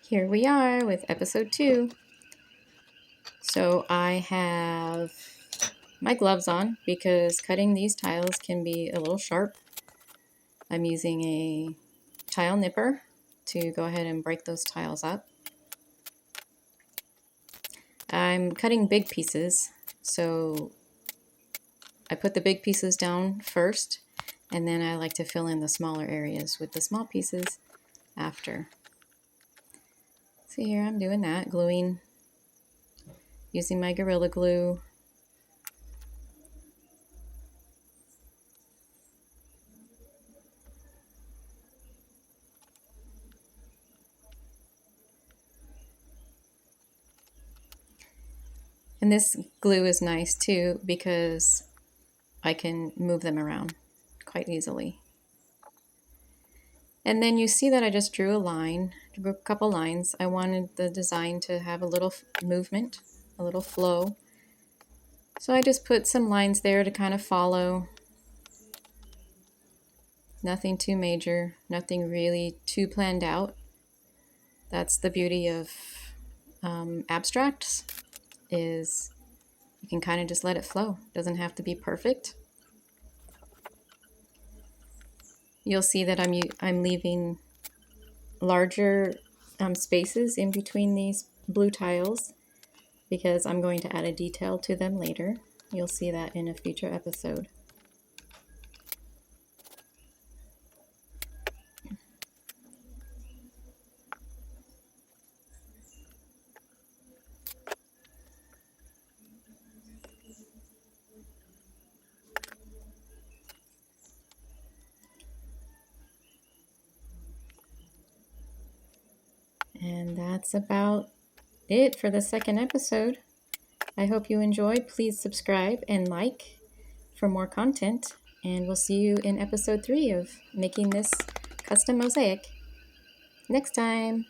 Here we are with episode 2. So I have my gloves on because cutting these tiles can be a little sharp. I'm using a tile nipper to go ahead and break those tiles up. I'm cutting big pieces, so I put the big pieces down first, and then I like to fill in the smaller areas with the small pieces after. So here I'm doing that, gluing, using my Gorilla Glue. And this glue is nice too because I can move them around quite easily. And then you see that I just drew a couple lines. I wanted the design to have a little movement, a little flow. So I just put some lines there to kind of follow. Nothing too major, nothing really too planned out. That's the beauty of abstracts, is you can kind of just let it flow. It doesn't have to be perfect. You'll see that I'm leaving larger spaces in between these blue tiles because I'm going to add a detail to them later. You'll see that in a future episode. And that's about it for the second episode. I hope you enjoyed. Please subscribe and like for more content, and we'll see you in episode 3 of making this custom mosaic next time.